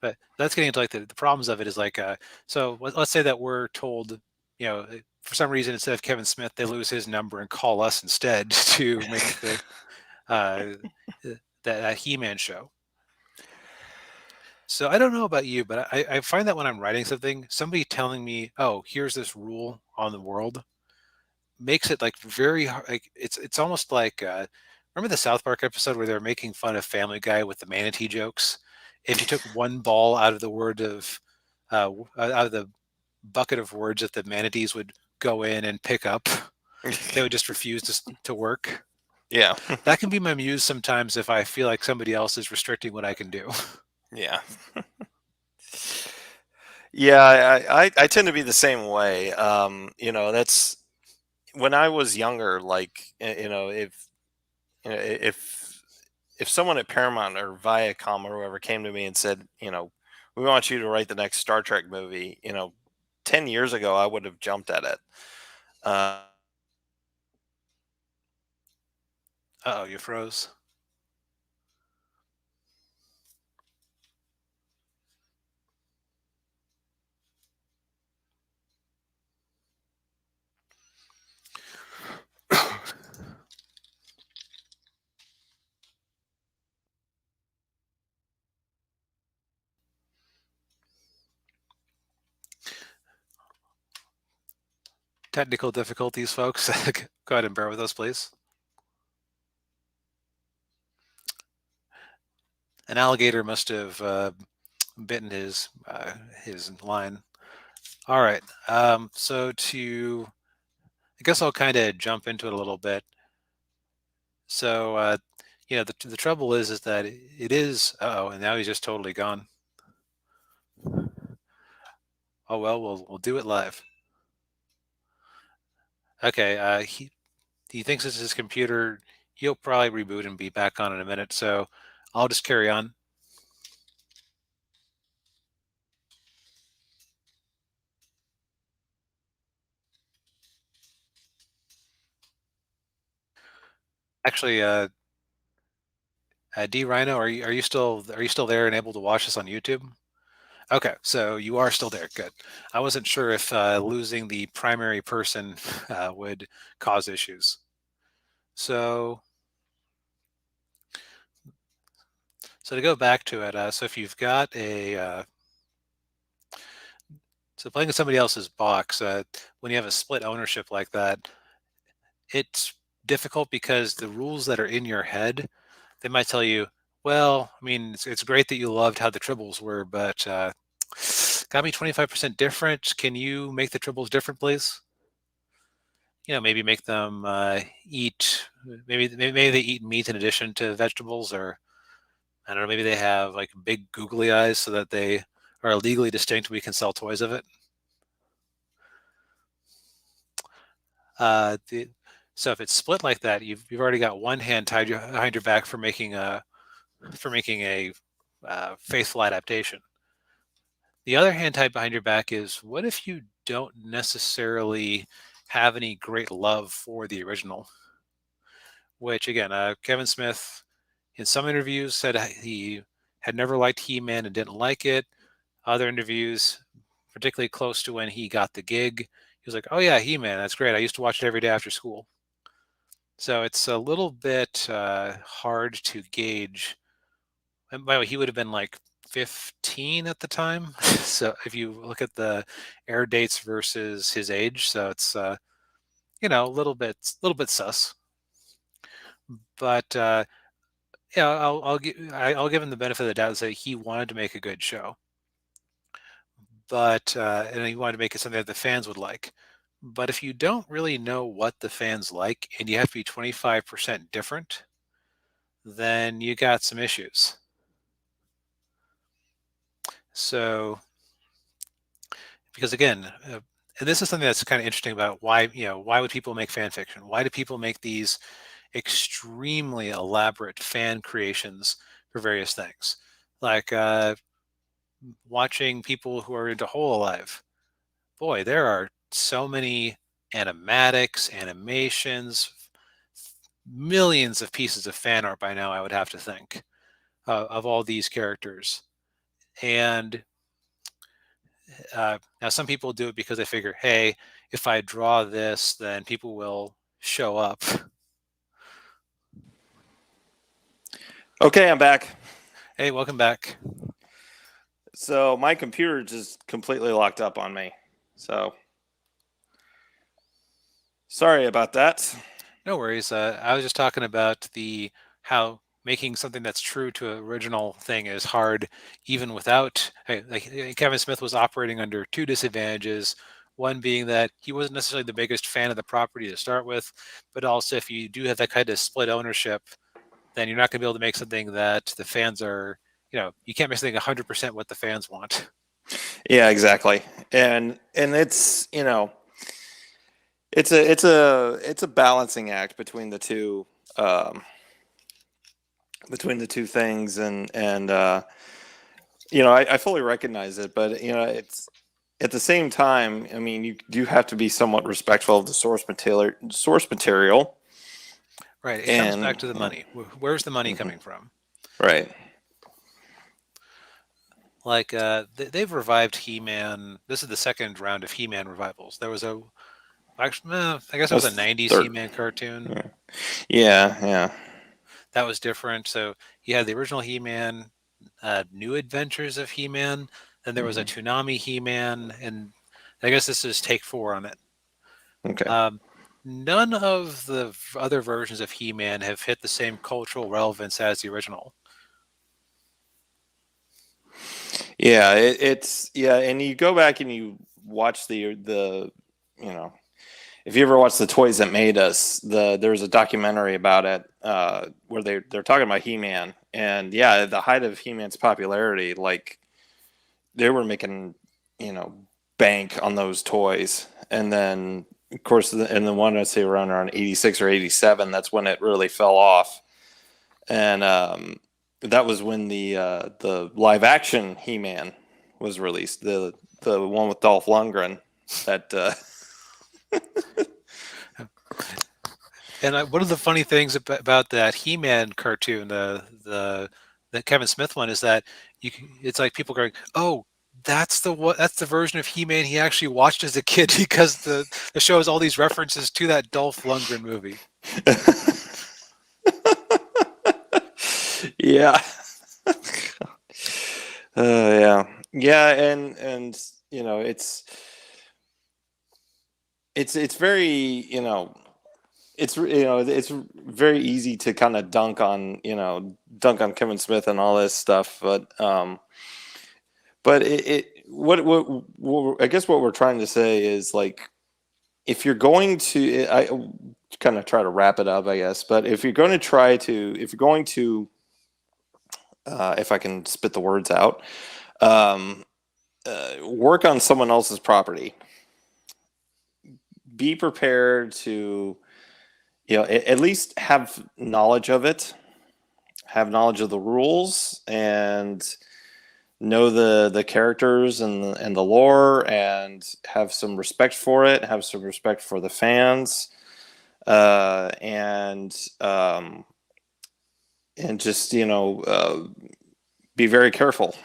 but that's getting into like the problems of it is like so let's say that we're told, for some reason instead of Kevin Smith they lose his number and call us instead to make the uh that He-Man show. So I don't know about you, but I find that when I'm writing something, somebody telling me, oh, here's this rule on the world makes it like very hard. Like it's almost like remember the South Park episode where they're making fun of Family Guy with the manatee jokes? If you took one ball out of the word of out of the bucket of words that the manatees would go in and pick up, they would just refuse to work. Yeah. That can be my muse sometimes if I feel like somebody else is restricting what I can do. Yeah. Yeah, I tend to be the same way. That's when I was younger. Like, if someone at Paramount or Viacom or whoever came to me and said, we want you to write the next Star Trek movie, 10 years ago, I would have jumped at it. Uh, Oh, you froze. Technical difficulties, folks. Go ahead and bear with us, please. An alligator must have bitten his line. All right. I guess I'll kind of jump into it a little bit. So, the trouble is that it is. Oh, and now he's just totally gone. Oh well, we'll do it live. Okay. He thinks it's his computer. He'll probably reboot and be back on in a minute. So, I'll just carry on. Actually, D Rhino, are you still there and able to watch this on YouTube? Okay, so you are still there. Good. I wasn't sure if losing the primary person would cause issues. So, so to go back to it, so if you've got so playing with somebody else's box, when you have a split ownership like that, it's difficult because the rules that are in your head, they might tell you, well, I mean, it's great that you loved how the tribbles were, but got me 25% different. Can you make the tribbles different, please? Maybe make them eat. Maybe they eat meat in addition to vegetables, or I don't know. Maybe they have like big googly eyes so that they are legally distinct. We can sell toys of it. Uh, the, so if it's split like that, you've already got one hand tied behind your back for making a faithful adaptation. The other hand tied behind your back is, what if you don't necessarily have any great love for the original? Which again, Kevin Smith in some interviews said he had never liked He-Man and didn't like it. Other interviews, particularly close to when he got the gig, he was like, "Oh yeah, He-Man, that's great. I used to watch it every day after school." So it's a little bit hard to gauge. And by the way, he would have been like 15 at the time. So if you look at the air dates versus his age, so it's a little bit sus. But yeah, I'll give him the benefit of the doubt and say he wanted to make a good show, but and he wanted to make it something that the fans would like. But if you don't really know what the fans like and you have to be 25% different, then you got some issues. So, because again, and this is something that's kind of interesting about why would people make fan fiction? Why do people make these extremely elaborate fan creations for various things? Like watching people who are into Hololive. Boy, there are so many animatics, animations, millions of pieces of fan art by now, I would have to think, of all these characters. And now some people do it because they figure, hey, if I draw this, then people will show up. Okay, I'm back. Hey, welcome back. So my computer just completely locked up on me. So sorry about that. No worries. I was just talking about how making something that's true to an original thing is hard, even without. Like Kevin Smith was operating under two disadvantages. One being that he wasn't necessarily the biggest fan of the property to start with, but also if you do have that kind of split ownership, then you're not going to be able to make something that the fans are. You can't make something 100% what the fans want. Yeah, exactly. And it's it's a balancing act between the two things, and I fully recognize it, but it's at the same time, I mean, you do have to be somewhat respectful of the source material. Right. It comes And back to the money. Where's the money coming from? right. Like they've revived He-Man. This is the second round of He-Man revivals. There was actually, I guess it was a That's '90s third. He-Man cartoon Yeah. that was different. So you had the original He-Man, New Adventures of He-Man. Then there was a Toonami He-Man, and I guess this is take 4 on it. Okay. Um, None of the other versions of He-Man have hit the same cultural relevance as the original. Yeah, it's yeah, and you go back and you watch the you know, if you ever watch the Toys That Made Us, there's a documentary about it where they're talking about He-Man, and yeah, the height of He-Man's popularity, like they were making, you know, bank on those toys, and then of course, and the one I'd say around 86 or 87, that's when it really fell off, and that was when the live action He-Man was released, the one with Dolph Lundgren. That And one of the funny things about that He-Man cartoon, the Kevin Smith one, is that it's like people going, "Oh, that's the version of He-Man he actually watched as a kid," because the show has all these references to that Dolph Lundgren movie. yeah, yeah, yeah, and you know, it's very, you know, it's very easy to kind of dunk on Kevin Smith and all this stuff, but I guess what we're trying to say is, like, if you're going to, I kind of try to wrap it up, I guess, but if you're going to if I can spit the words out, um, work on someone else's property, be prepared to, you know, at least have knowledge of it, have knowledge of the rules, and know the characters and the lore, and have some respect for it, have some respect for the fans, and just, you know, be very careful.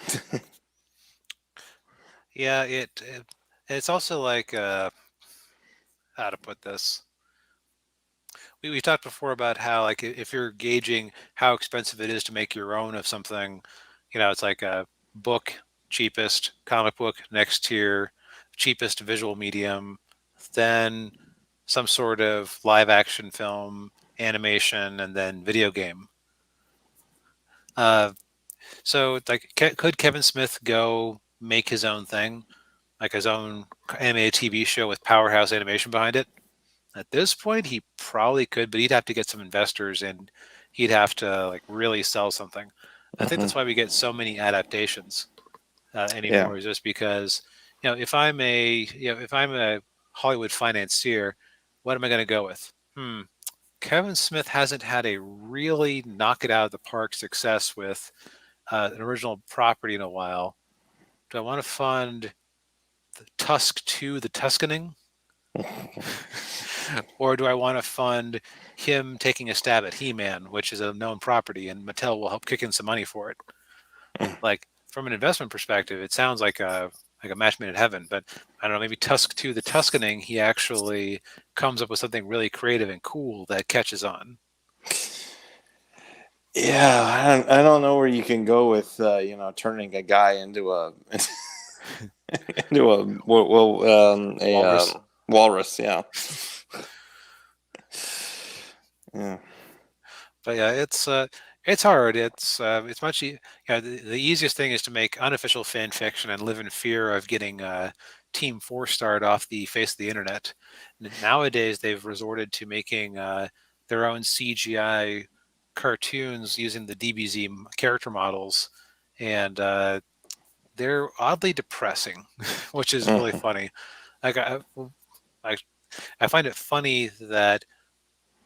Yeah, it's also like how to put this. We talked before about how, like, if you're gauging how expensive it is to make your own of something, it's like a book cheapest, comic book next tier, cheapest visual medium, then some sort of live action film, animation, and then video game. Uh, so like, could Kevin Smith go make his own thing, like his own animated TV show with powerhouse animation behind it? At this point, he probably could, but he'd have to get some investors and he'd have to like really sell something. I think Hmm. that's why we get so many adaptations Yeah. anymore, is just because, if I'm a Hollywood financier, what am I going to go with? Kevin Smith hasn't had a really knock it out of the park success with an original property in a while. Do I want to fund Tusk 2, The Tuskening? Or do I want to fund him taking a stab at He-Man, which is a known property, and Mattel will help kick in some money for it? Like, from an investment perspective, it sounds like a match made in heaven. But I don't know, maybe Tusk 2, The Tuskening, he actually comes up with something really creative and cool that catches on. Yeah, I don't know where you can go with, you know, turning a guy into a into a Walrus. walrus. Yeah, yeah. But yeah, it's hard. It's much the easiest thing is to make unofficial fan fiction and live in fear of getting Team Four starred off the face of the internet. Nowadays, they've resorted to making their own CGI cartoons using the DBZ character models, and they're oddly depressing, which is really Mhm. funny. Like I, I find it funny that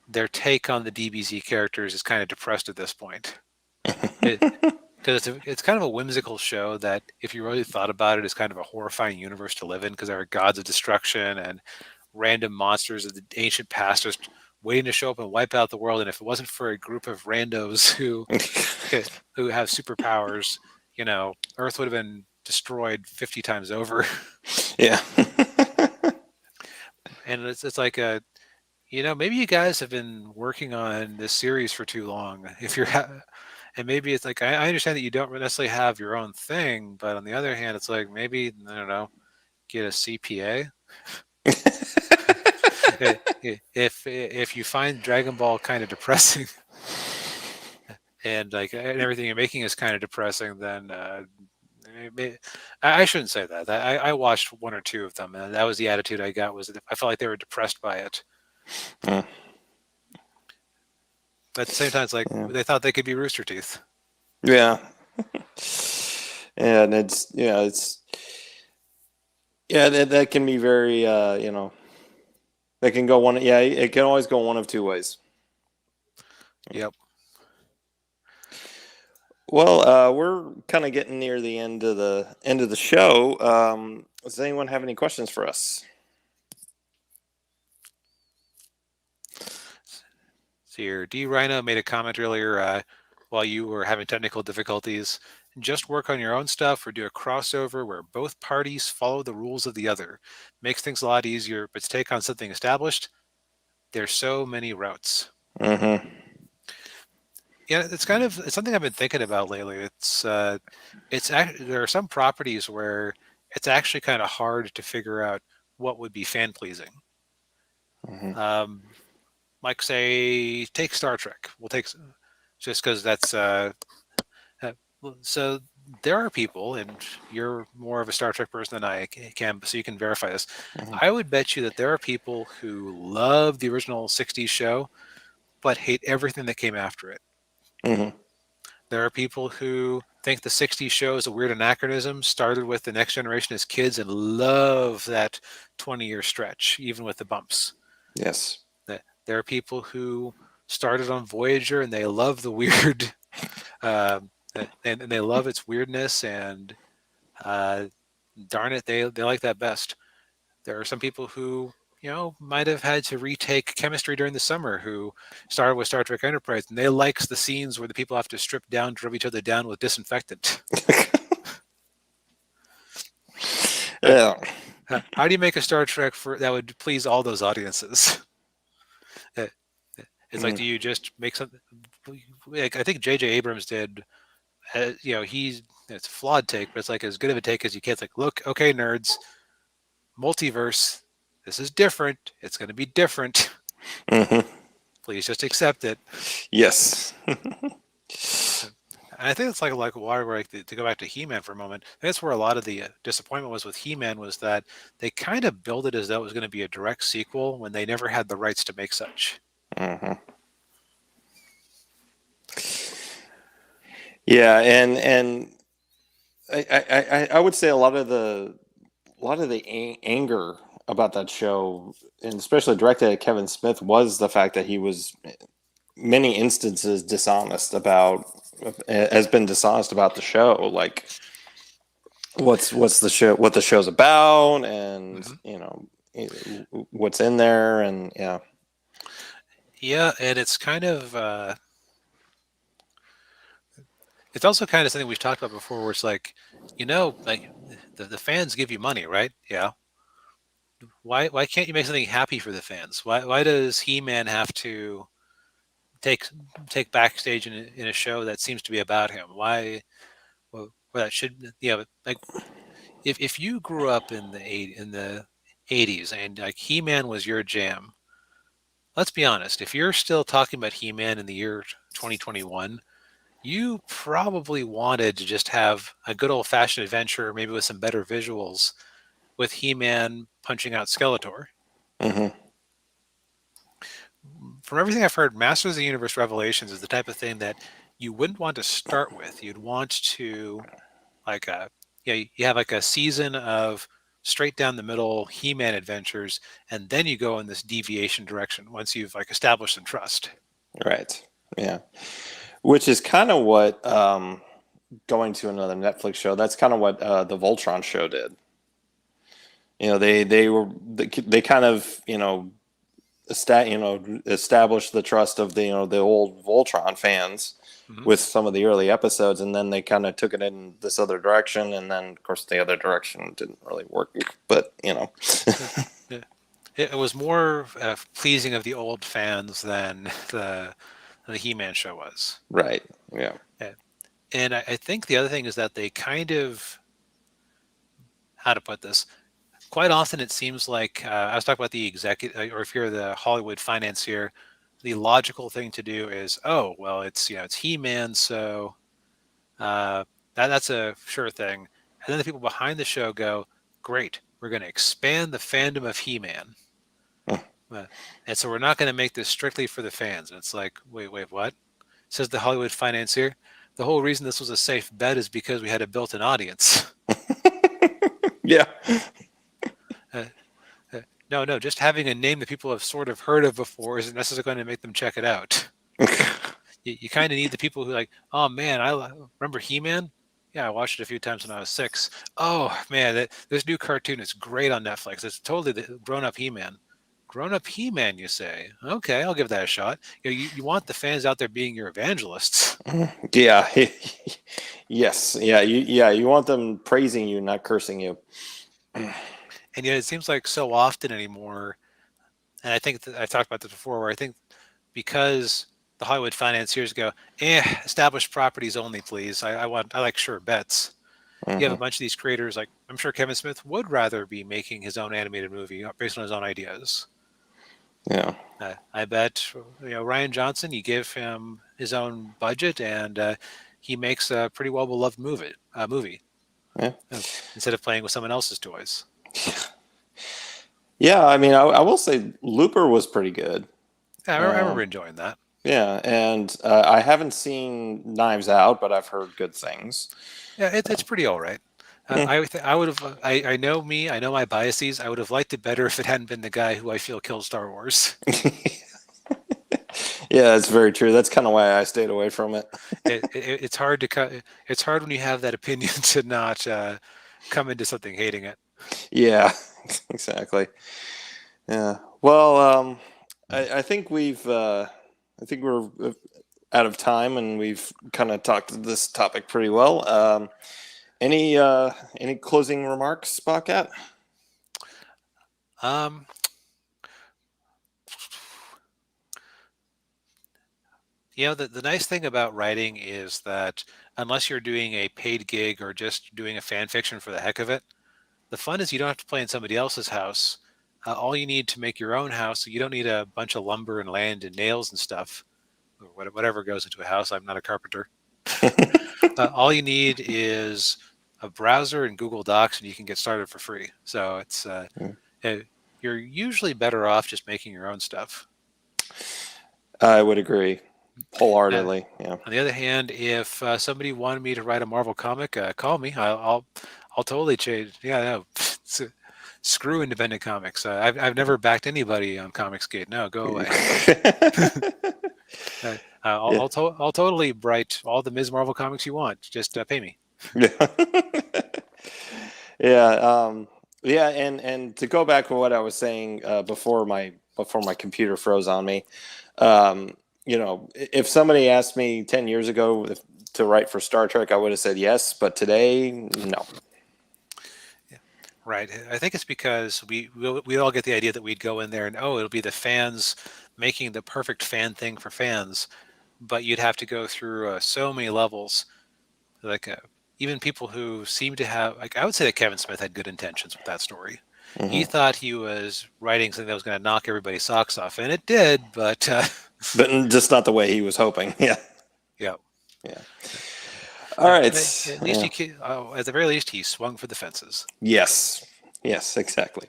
their take on the DBZ characters is kind of depressed at this point. It Because it's kind of a whimsical show that, if you really thought about it, is kind of a horrifying universe to live in, because there are gods of destruction and random monsters of the ancient past just waiting to show up and wipe out the world. And if it wasn't for a group of randos who have superpowers, Earth would have been destroyed 50 times over. Yeah. And it's like maybe you guys have been working on this series for too long. If you're and maybe it's like, I understand that you don't necessarily have your own thing, but on the other hand, it's like, maybe, I don't know, get a CPA. If you find Dragon Ball kind of depressing, and and everything you're making is kind of depressing, then I shouldn't say that. I watched one or two of them, and that was the attitude I got. Was that I felt like they were depressed by it. Mm, But at the same time, it's like yeah. they thought they could be Rooster Teeth. Yeah. And that can be very that can go one, yeah, it can always go one of two ways. Yep. Well, we're kind of getting near the end of the show. Does anyone have any questions for us? So your D Rhino made a comment earlier while you were having technical difficulties. Just work on your own stuff or do a crossover where both parties follow the rules of the other. Makes things a lot easier, but to take on something established, there's so many routes. Mm-hmm. Yeah, it's something I've been thinking about lately. There are some properties where it's actually kind of hard to figure out what would be fan pleasing. Mm-hmm. Like say take Star Trek. We'll take just because that's so there are people, and you're more of a Star Trek person than I can, so you can verify this. Mm-hmm. I would bet you that there are people who love the original '60s show, but hate everything that came after it. Mm-hmm. There are people who think the '60s show is a weird anachronism, started with the next generation as kids, and love that 20-year stretch, even with the bumps. Yes. There are people who started on Voyager and they love the weird, uh, and they love its weirdness, and uh, darn it, they like that best. There are some people who might have had to retake chemistry during the summer who started with Star Trek Enterprise, and they likes the scenes where the people have to strip down to rub each other down with disinfectant. Yeah. How do you make a Star Trek that would please all those audiences? It's like, do you just make something? Like I think J.J. Abrams did. It's a flawed take, but it's like as good of a take as you can. It's like, look, okay, nerds, multiverse. This is different. It's going to be different. Mm-hmm. Please just accept it. Yes. And I think it's like why we're to go back to He-Man for a moment. I think that's where a lot of the disappointment was with He-Man was that they kind of built it as though it was going to be a direct sequel when they never had the rights to make such. Mm-hmm. Yeah, and I would say a lot of the anger about that show, and especially directed at Kevin Smith, was the fact that he was many instances has been dishonest about the show, like what's what the show's about, and what's in there, and yeah, and it's kind of it's also kind of something we've talked about before, where it's like like the fans give you money, right? Yeah. Why can't you make something happy for the fans? Why does He-Man have to take backstage in a show that seems to be about him? Why? Well, that should like if you grew up in the '80s and like He-Man was your jam. Let's be honest. If you're still talking about He-Man in the year 2021, you probably wanted to just have a good old-fashioned adventure, maybe with some better visuals, with He-Man punching out Skeletor. mm-hmm. From everything I've heard, Masters of the Universe Revelations is the type of thing that you wouldn't want to start with. You'd want to you have like a season of straight down the middle He-Man adventures, and then you go in this deviation direction once you've like established some trust. Right. Yeah. Which is kind of what going to another Netflix show. That's kind of what the Voltron show did. They kind of established the trust of the old Voltron fans with some of the early episodes, and then they kind of took it in this other direction, and then of course the other direction didn't really work. But it was more pleasing of the old fans than the He-Man show was. Right. Yeah. And I think the other thing is that they kind of, how to put this, quite often it seems like I was talking about the executive, or if you're the Hollywood financier, the logical thing to do is, oh well, it's He-Man, so that's a sure thing. And then the people behind the show go, great, we're going to expand the fandom of He-Man. Uh, and so we're not going to make this strictly for the fans. And it's like, wait, what? Says the Hollywood financier. The whole reason this was a safe bet is because we had a built-in audience. Yeah. Uh, no, just having a name that people have sort of heard of before isn't necessarily going to make them check it out. You kind of need the people who like, oh man, remember He-Man. Yeah, I watched it a few times when I was 6. Oh man, this new cartoon is great on Netflix. It's totally the grown-up He-Man. Grown-up He-Man, you say? Okay, I'll give that a shot. You want the fans out there being your evangelists. Yeah. Yes. Yeah. You want them praising you, not cursing you. And yet it seems like so often anymore, and I think I've talked about this before, where I think because the Hollywood financiers go, established properties only, please. I like sure bets. You have a bunch of these creators, like I'm sure Kevin Smith would rather be making his own animated movie based on his own ideas. Yeah. I bet Ryan Johnson. You give him his own budget, and he makes a pretty well beloved movie. Yeah. Instead of playing with someone else's toys. Yeah. I mean, I will say Looper was pretty good. Yeah, I remember enjoying that. Yeah, and I haven't seen Knives Out, but I've heard good things. Yeah, it's pretty all right. I would have. I know me. I know my biases. I would have liked it better if it hadn't been the guy who I feel killed Star Wars. Yeah, that's very true. That's kind of why I stayed away from it. It's hard to cut. It's hard when you have that opinion to not come into something hating it. Yeah, exactly. Yeah. Well, I think I think we're out of time, and we've kind of talked this topic pretty well. Any closing remarks, Spocket? Um, the nice thing about writing is that unless you're doing a paid gig or just doing a fan fiction for the heck of it, the fun is you don't have to play in somebody else's house. All you need to make your own house, you don't need a bunch of lumber and land and nails and stuff, or whatever goes into a house. I'm not a carpenter. All you need is a browser and Google Docs, and you can get started for free. So it's you're usually better off just making your own stuff. I would agree wholeheartedly. Yeah. On the other hand, if somebody wanted me to write a Marvel comic, call me. I'll totally change. Yeah, no, screw independent comics. I've never backed anybody on Comicsgate. No, go away. I'll totally write all the Ms. Marvel comics you want. Just pay me. Yeah. Yeah. And to go back to what I was saying before my computer froze on me, if somebody asked me 10 years ago to write for Star Trek, I would have said yes, but today, no. Yeah, right. I think it's because we all get the idea that we'd go in there and it'll be the fans making the perfect fan thing for fans, but you'd have to go through so many levels, like even people who seem to have, like, I would say that Kevin Smith had good intentions with that story. Mm-hmm. He thought he was writing something that was going to knock everybody's socks off, and it did, but just not the way he was hoping. Yeah. Yeah. All right. At least at the very least, he swung for the fences. Yes, exactly.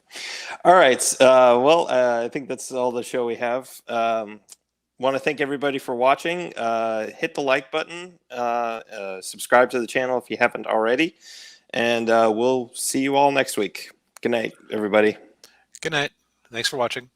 All right. Well, I think that's all the show we have. Want to thank everybody for watching. Hit the like button. Subscribe to the channel if you haven't already. And we'll see you all next week. Good night, everybody. Good night. Thanks for watching.